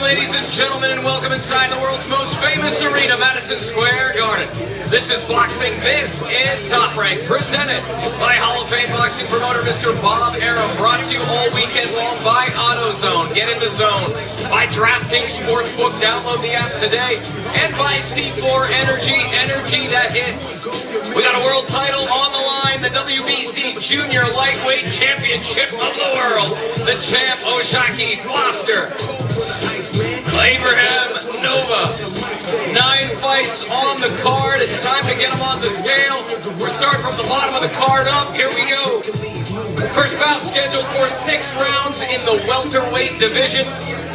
ladies and gentlemen, and welcome inside the world's most famous arena, Madison Square Garden. This is boxing. This is Top Rank, presented by Hall of Fame boxing promoter Mr. Bob Arum, brought to you all weekend long by AutoZone. Get in the zone. By DraftKings Sportsbook, download the app today, and by C4 Energy, energy that hits. We got a world title on the line, the WBC Junior Lightweight Championship of the World. The champ, Oshaki Gloucester. Abraham Nova. 9 fights on the card. It's time to get him on the scale. We're starting from the bottom of the card up. Here we go. First bout scheduled for 6 rounds in the welterweight division.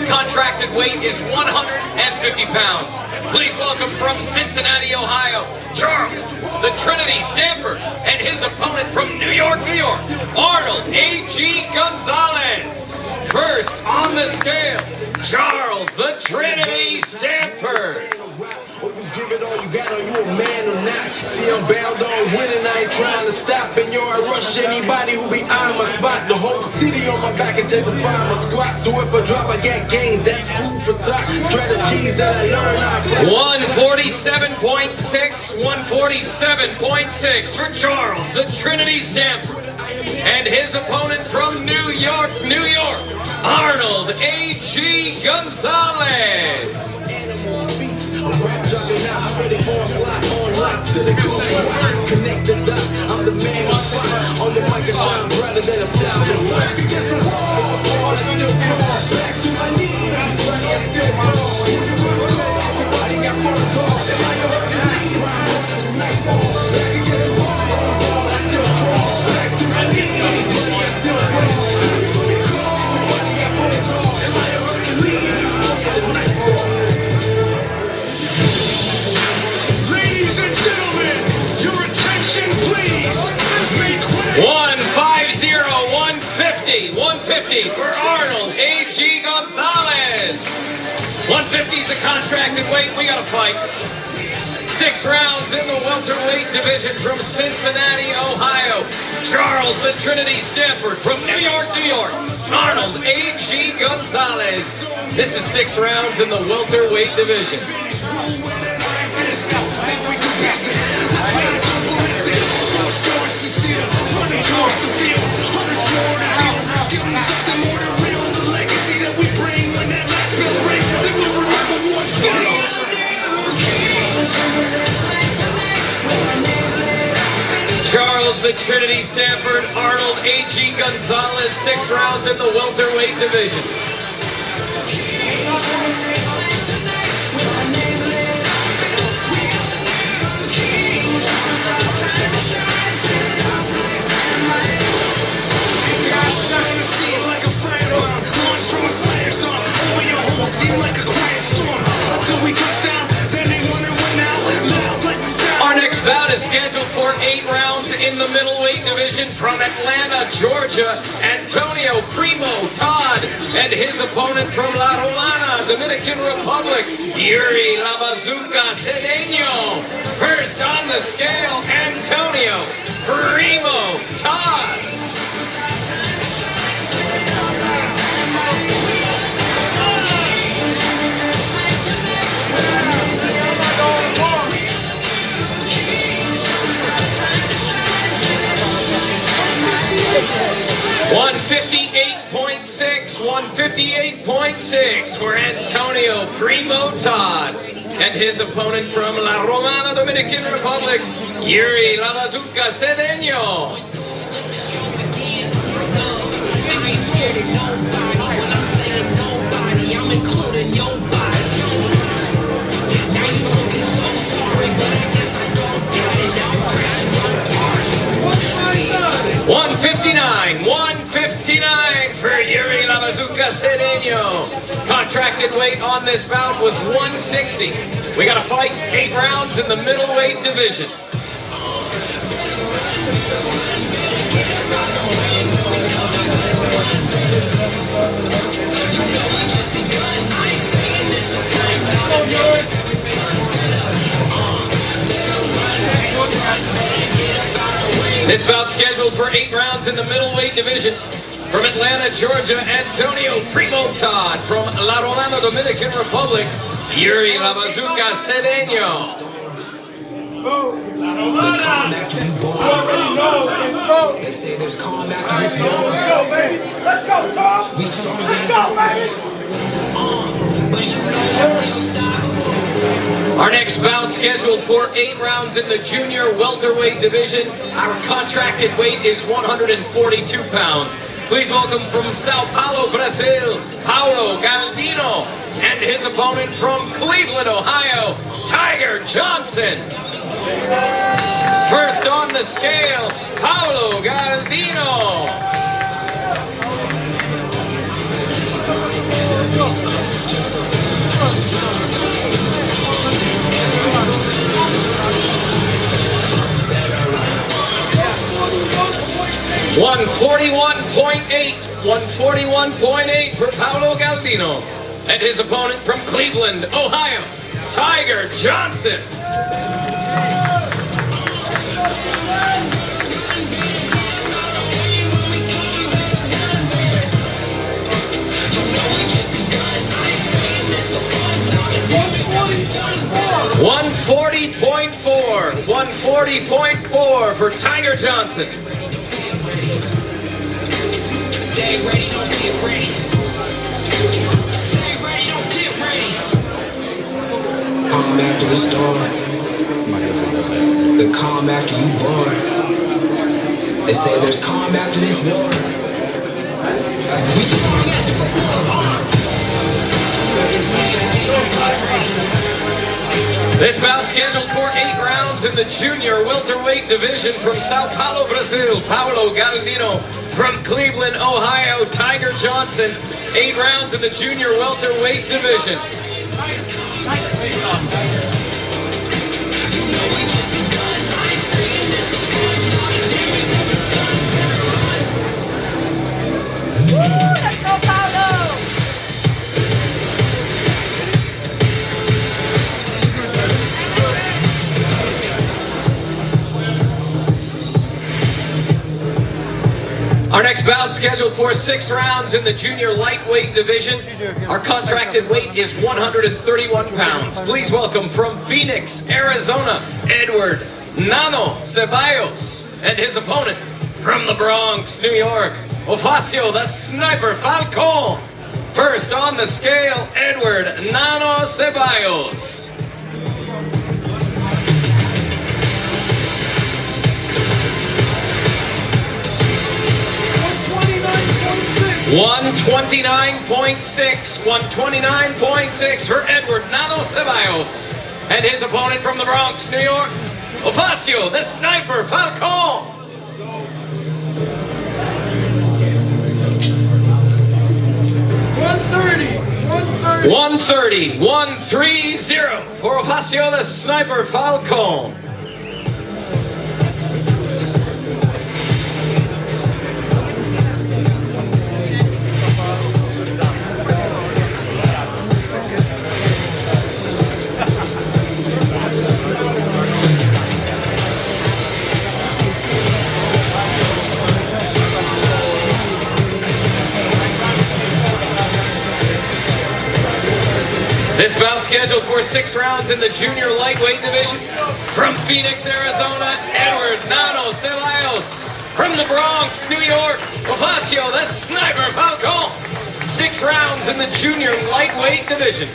Contracted weight is 150 pounds. Please welcome from Cincinnati, Ohio, Charles the Trinity Stanford, and his opponent from New York, New York, Arnold A.G. Gonzalez. First on the scale, Charles the Trinity Stanford. Or you give it all you got, are you a man or not? See, I'm bound on winning, I ain't trying to stop. And yo, I rush anybody who be on my spot. The whole city on my back intensify my squat. So if I drop, I get gains, that's food for thought. Strategies that I learn, I apply. 147.6, 147.6 for Charles the Trinity Stanford. And his opponent from New York, New York, Arnold A.G. Gonzalez. Rap juggernaut, spreading onslaught, on lock to the cool. Connect the dots, I'm the man who's fine. On the mic I shine brighter than a thousand lights. Against the wall, I still crawl. Back to my knees, buddy, I still crawl. Everybody got phones off, am I your Hercules? Nightfall, back against the wall, I still crawl. Back to my knees, buddy, I still crawl. Everybody got phones off, am I your Hercules? Nightfall. 150 for Arnold A.G. Gonzalez. 150 is the contracted weight. We got to fight. 6 rounds in the welterweight division from Cincinnati, Ohio. Charles the Trinity Stanford from New York, New York. Arnold A.G. Gonzalez. This is 6 rounds in the welterweight division. Charles the Trinity Stanford, Arnold A.G. Gonzalez, 6 rounds in the welterweight division. Is scheduled for 8 rounds in the middleweight division from Atlanta, Georgia, Antonio Primo Todd, and his opponent from La Romana, Dominican Republic, Yuri La Bazooka Cedeno. First on the scale, Antonio Primo Todd. $158.6 for Antonio Primo Todd, and his opponent from La Romana, Dominican Republic, Yuri La Bazooka Cedeno. I ain't scared of nobody. When I'm saying nobody, I'm including your body. Now you looking so sorry, but I guess I don't get it. Now I'm crashing your party. 159 for Yuri La Bazooka Cedeno. Contracted weight on this bout was 160. We got to fight 8 rounds in the middleweight division. This bout scheduled for 8 rounds in the middleweight division From Atlanta, Georgia, Antonio Primo Todd. From La Romana, Dominican Republic, Yuri La Bazooka Cedeño. The calm after you born. They say there's calm after this war. Let's go, Tom. We strong Let's as go, baby. but you know that we don't stop. Our next bout scheduled for 8 rounds in the junior welterweight division. Our contracted weight is 142 pounds. Please welcome from Sao Paulo, Brazil, Paulo Galdino, and his opponent from Cleveland, Ohio, Tiger Johnson. First on the scale, Paulo Galdino. 141.8 for Paulo Galdino, and his opponent from Cleveland, Ohio, Tiger Johnson. $140.4 for Tiger Johnson. Stay ready, don't get ready. Stay ready, don't get ready. Calm after the storm. The calm after you born. They say there's calm after this war. We strong as the war. Stay ready, don't get ready. This bout scheduled for 8 rounds in the junior welterweight division. From Sao Paulo, Brazil, Paulo Galdino. From Cleveland, Ohio, Tiger Johnson. 8 rounds in the junior welterweight division. Let's go, Paulo. Our next bout scheduled for 6 rounds in the junior lightweight division. Our contracted weight is 131 pounds. Please welcome from Phoenix, Arizona, Edward Nano Ceballos, and his opponent from the Bronx, New York, Ofacio the Sniper Falcon. First on the scale, Edward Nano Ceballos. 129.6 for Edward Nano Ceballos, and his opponent from the Bronx, New York, Ofacio the Sniper Falcon. 130 for Ofacio the Sniper Falcon. This bout scheduled for 6 rounds in the junior lightweight division. From Phoenix, Arizona, Edward Nano Ceballos. From the Bronx, New York, Ofacio the Sniper Falcon. 6 rounds in the junior lightweight division.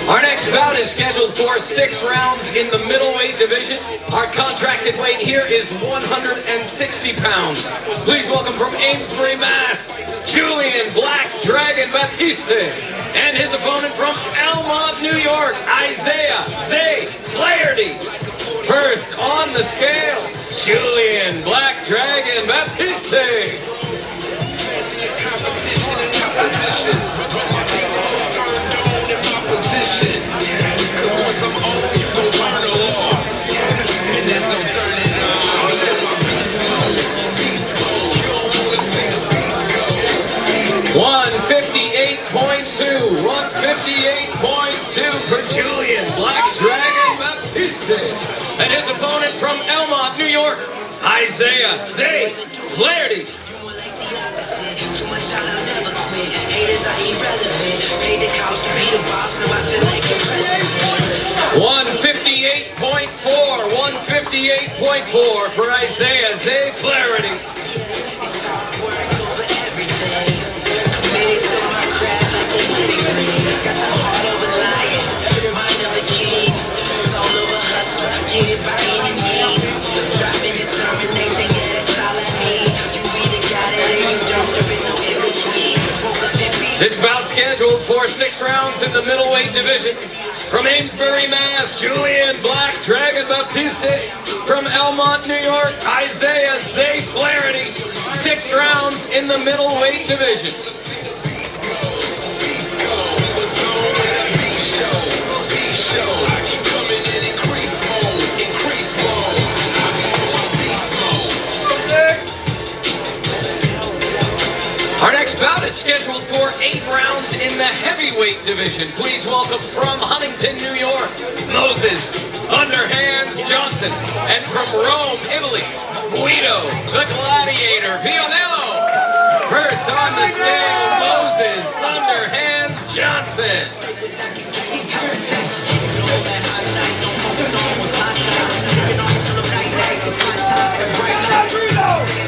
Our next bout is scheduled for 6 rounds in the middleweight division. Our contracted weight here is 160 pounds. Please welcome from Amesbury, Mass, Julian Black Dragon Batiste, and his opponent from Elmont, New York, Isaiah Zay Flaherty. First on the scale, Julian Black Dragon Batiste. Competition and opposition, but my beast most turned on in my position. Cause once I'm on, you gon' learn a loss, and that's no turning. Isaiah Zay Flaherty. Too much shot, I'll never quit. Haters are irrelevant. Paid the cost to be the boss, now I feel like the president. 158.4, 158.4 for Isaiah Zay Flaherty. It's hard work over everything. Committed to my craft like the wedding ring. Got the heart of a lion, mind of a king. Soul of a hustler, get it by any means. Driving determination, yeah, that's all I need. You either got it or you don't, there is no in between. Woke up in peace. This bout scheduled for 6 rounds in the middleweight division. From Amesbury, Mass, Julian Black Dragon Baptiste. From Elmont, New York, Isaiah Zay Flaherty. 6 rounds in the middleweight division. Our next bout is scheduled for 8 rounds in the heavyweight division. Please welcome from Huntington, New York, Moses Underhands Johnson. And from Rome, Italy, Guido the Gladiator Vionello. First on the scale, Moses Thunderhands Johnson.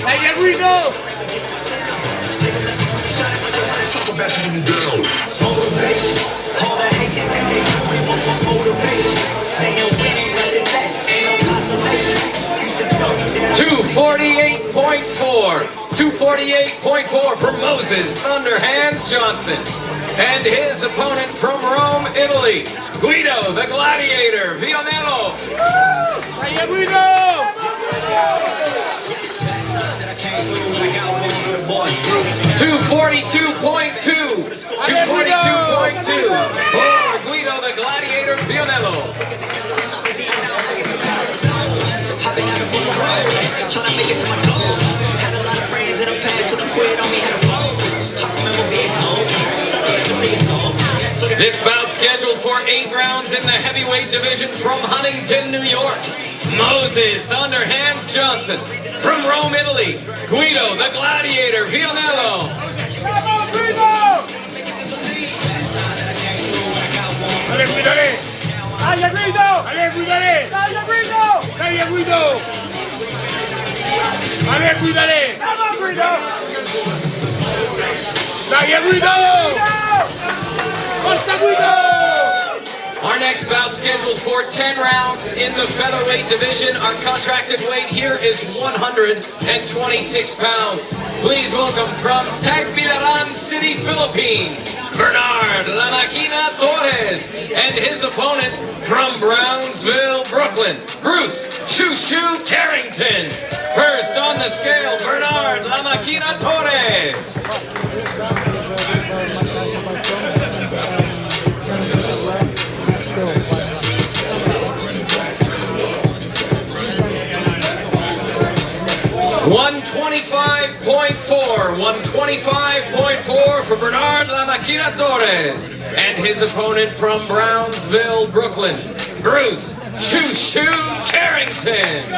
Hey, here we go. Motivation, all the hating that they doing, motivation. Staying winning, nothing less, ain't no consolation. Used to tell me that 248.4. 248.4 for Moses Thunderhands Johnson. And his opponent from Rome, Italy, Guido the Gladiator Vionello. Hey, here we go. 242.2. 242.2 for Guido the Gladiator Vionello. Hopping out of the road, trying to make it to my goal. Had a lot of friends in the past who quit on me, had a fold. I remember being told, so I never say so. This bout scheduled for 8 rounds in the heavyweight division from Huntington, New York. Moses Thunderhands Johnson. From Rome, Italy, Guido the Gladiator Vionello. Come on, Guido. Dale, cuídale. Dale, Guido. Dale, cuídale. Dale, Guido. Dale, Guido. Dale, cuídale. Come on, Guido. Dale, Guido. Forza, Guido. Our next bout scheduled for 10 rounds in the featherweight division. Our contracted weight here is 126 pounds. Please welcome from Tagbilaran City, Philippines, Bernard La Maquina Torres, and his opponent from Brownsville, Brooklyn, Bruce Shoo Shoo Carrington. First on the scale, Bernard La Maquina Torres. 125.4 for Bernard La Maquina Torres. And his opponent from Brownsville, Brooklyn, Bruce Shoo Shoo Carrington.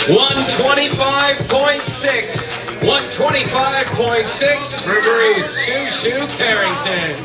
125.6. 125.6 for Bruce Shoo Shoo Carrington.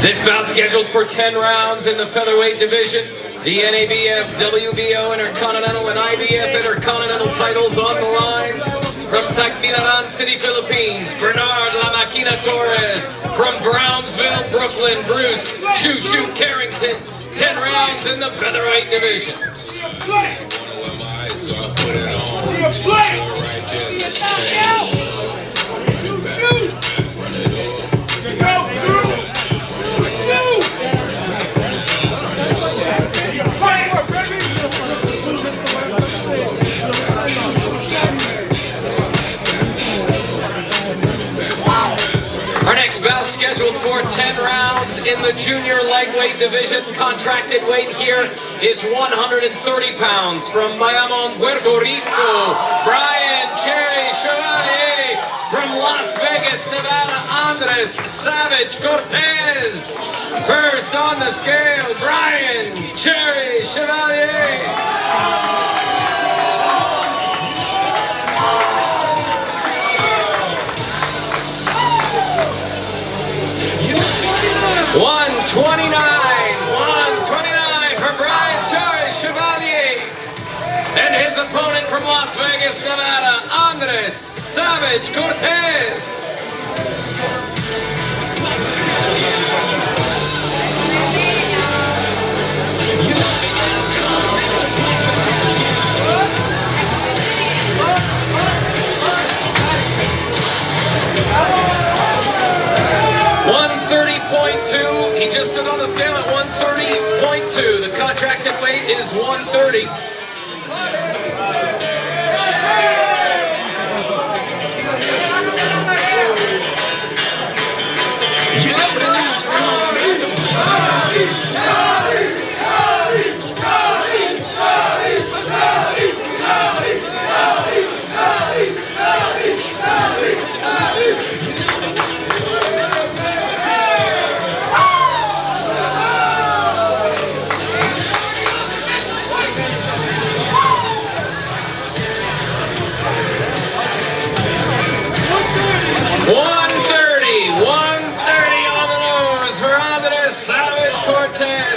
This bout scheduled for 10 rounds in the featherweight division. The NABF, WBO, Intercontinental, and IBF Intercontinental titles on the line. From Tagbilaran City, Philippines, Bernard La Maquina Torres. From Brownsville, Brooklyn, Bruce Shoo Shoo Carrington. 10 rounds in the featherweight division. Go! 10 rounds in the junior lightweight division. Contracted weight here is 130 pounds. From Bayamon, Puerto Rico, Brian Cherry Chevalier. From Las Vegas, Nevada, Andres Savage Cortez. First on the scale, Brian Cherry Chevalier. $129 for Brian Cherry Chevalier. And his opponent from Las Vegas, Nevada, Andres Savage Cortez. .2. He just stood on the scale at 130.2. The contracted weight is 130.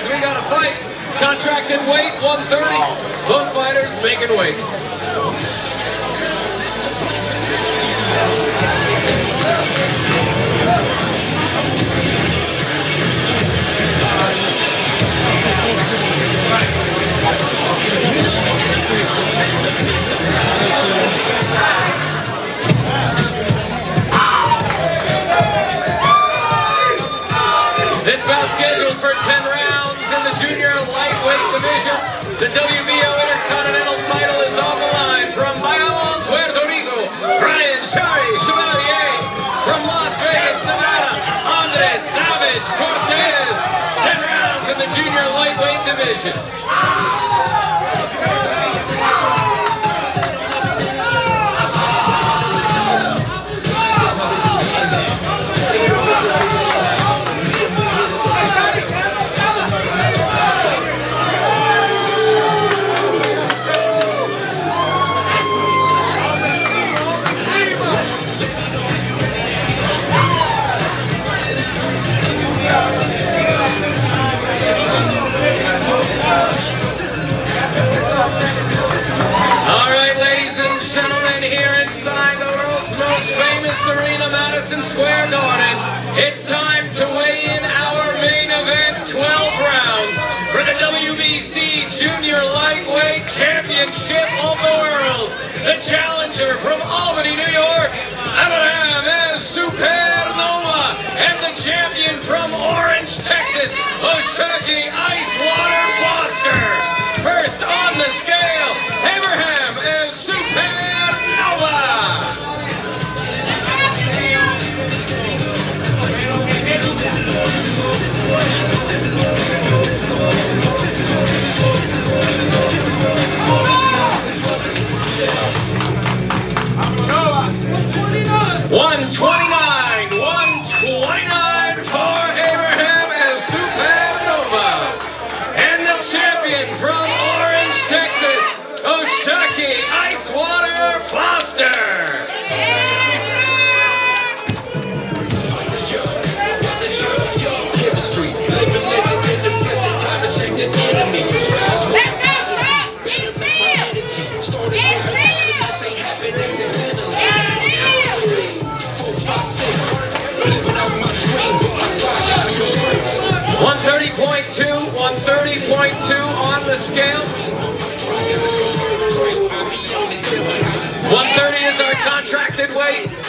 We got a fight. Contracted weight 130. Both fighters making weight. This bout scheduled for 10 rounds in the junior lightweight division. The WBO Intercontinental title is on the line. From Bayamon, Puerto Rico, Brian Cherry Chevalier. From Las Vegas, Nevada, Andres Savage Cortez. 10 rounds in the junior lightweight division. Arena, Madison Square Garden. It's time to weigh in our main event, 12 rounds for the WBC Junior Lightweight Championship of the World. The challenger from Albany, New York, Abraham El Supernova, and the champion from Orange, Texas, Oshaki Icewater Foster. First on the scale, Abraham El Supernova. $129 for Abraham El Supernova. And the champion from Orange, Texas, Oshaki Icewater Foster. .2 on the scale. 130 is our contracted weight. $130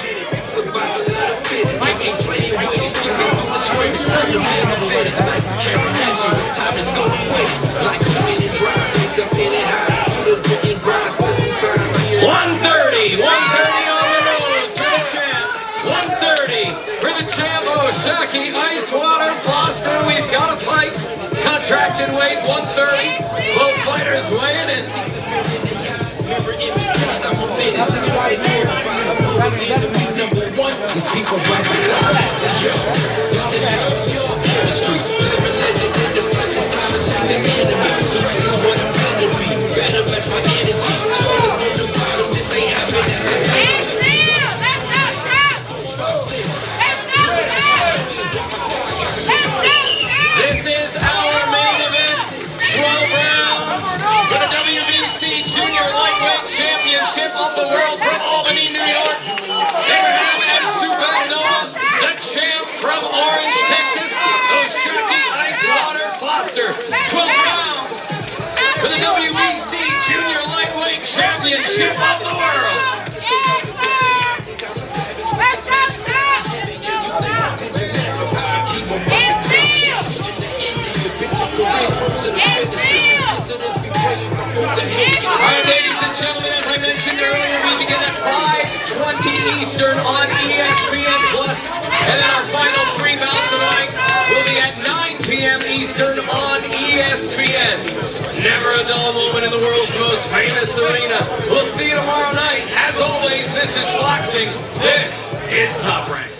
on the nose for the champ. $130 for the champ, Oshaki Icewater. Albany, New York, Abraham and Subhanova, the champ from Orange, Texas, Oshaki Icewater Foster, 12 rounds for the WBC Junior Lightweight Championship of the World. Alright, ladies and gentlemen, as I mentioned earlier, we begin at 5:20 Eastern on ESPN Plus, and then our final 3 bouts of the night will be at 9 p.m. Eastern on ESPN. Never a dull moment in the world's most famous arena. We'll see you tomorrow night. As always, this is boxing. This is Top Rank.